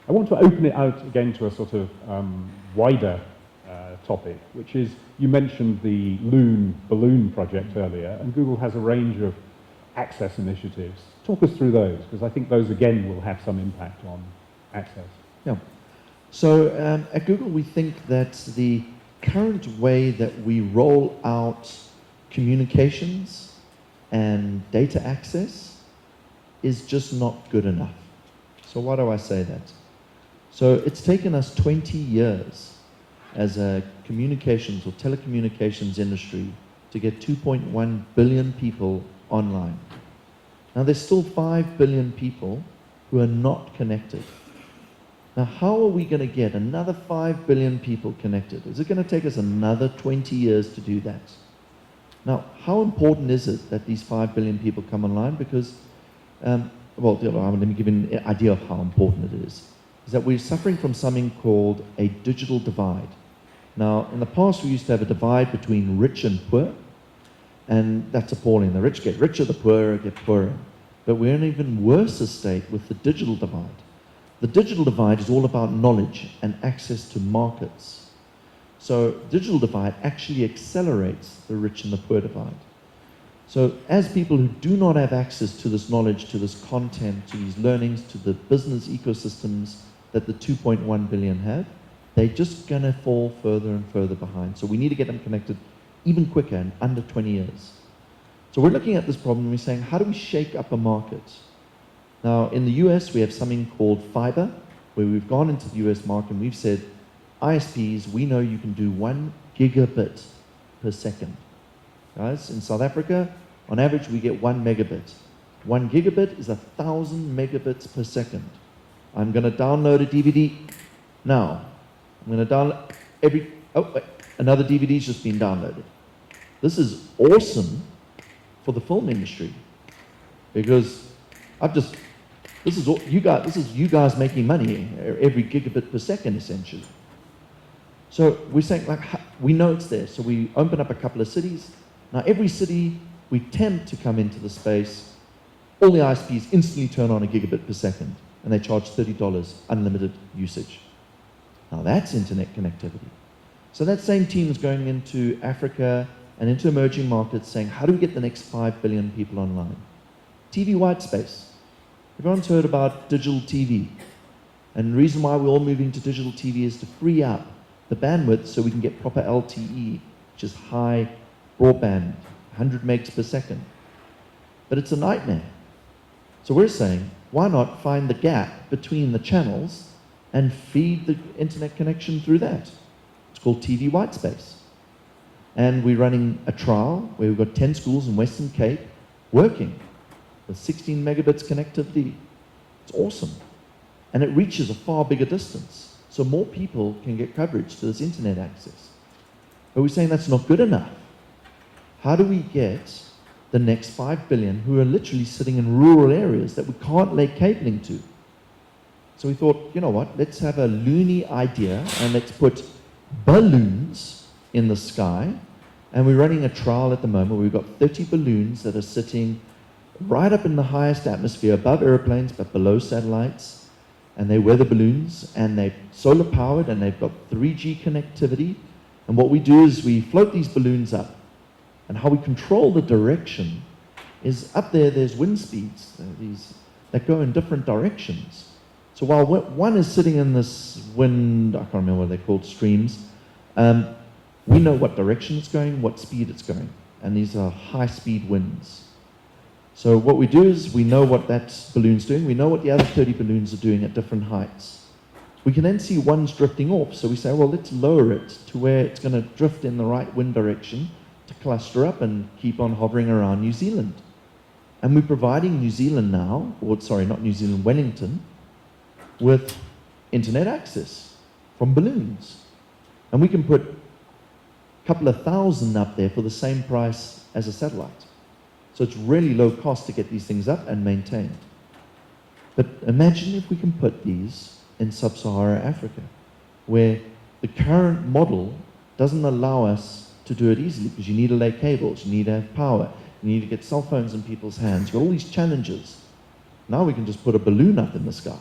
I want to open it out again to a sort of wider topic, which is, you mentioned the Loon balloon project earlier, and Google has a range of access initiatives. Talk us through those, because I think those again will have some impact on access. Yeah. So at Google, we think that the current way that we roll out communications and data access is just not good enough. So why do I say that? So it's taken us 20 years as a communications or telecommunications industry to get 2.1 billion people online. Now there's still 5 billion people who are not connected. Now how are we going to get another 5 billion people connected? Is it going to take us another 20 years to do that? Now how important is it that these 5 billion people come online? Because, well, let me give you an idea of how important it is that we're suffering from something called a digital divide. Now, in the past, we used to have a divide between rich and poor, and that's appalling. The rich get richer, the poor get poorer. But we're in an even worse state with the digital divide. The digital divide is all about knowledge and access to markets. So, digital divide actually accelerates the rich and the poor divide. So, as people who do not have access to this knowledge, to this content, to these learnings, to the business ecosystems that the 2.1 billion have, they're just going to fall further and further behind. So we need to get them connected even quicker, in under 20 years. So we're looking at this problem and we're saying, how do we shake up a market? Now, in the US, we have something called fibre, where we've gone into the US market and we've said, ISPs, we know you can do 1 gigabit per second. Guys, in South Africa, on average, we get 1 megabit. 1 gigabit is 1,000 megabits per second. I'm going to download a DVD now. I'm going to download another DVD's just been downloaded. This is awesome for the film industry because this is you guys making money every gigabit per second essentially. So we're saying we know it's there. So we open up a couple of cities. Now every city we attempt to come into the space, all the ISPs instantly turn on a gigabit per second. And they charge $30 unlimited usage. Now that's internet connectivity. So that same team is going into Africa and into emerging markets saying, how do we get the next 5 billion people online? TV white space. Everyone's heard about digital TV. And the reason why we're all moving to digital TV is to free up the bandwidth so we can get proper LTE, which is high broadband, 100 megs per second. But it's a nightmare. So we're saying, why not find the gap between the channels and feed the internet connection through that? It's called TV white space. And we're running a trial where we've got 10 schools in Western Cape working with 16 megabits connectivity. It's awesome. And it reaches a far bigger distance. So more people can get coverage to this internet access. But we're saying that's not good enough. How do we get the next 5 billion who are literally sitting in rural areas that we can't lay cabling to? So we thought, you know what, let's have a loony idea and let's put balloons in the sky. And we're running a trial at the moment. We've got 30 balloons that are sitting right up in the highest atmosphere, above airplanes but below satellites. And they're weather balloons and they're solar powered and they've got 3G connectivity. And what we do is we float these balloons up. And how we control the direction is up there, there's wind speeds that go in different directions. So while one is sitting in this wind, I can't remember what they're called, streams, we know what direction it's going, what speed it's going. And these are high-speed winds. So what we do is we know what that balloon's doing. We know what the other 30 balloons are doing at different heights. We can then see one's drifting off. So we say, well, let's lower it to where it's going to drift in the right wind direction to cluster up and keep on hovering around New Zealand. And we're providing New Zealand now, or sorry, not New Zealand, Wellington, with internet access from balloons. And we can put a couple of thousand up there for the same price as a satellite. So it's really low cost to get these things up and maintained. But imagine if we can put these in sub-Saharan Africa, where the current model doesn't allow us to do it easily, because you need to lay cables, you need to have power, you need to get cell phones in people's hands, you've got all these challenges. Now we can just put a balloon up in the sky.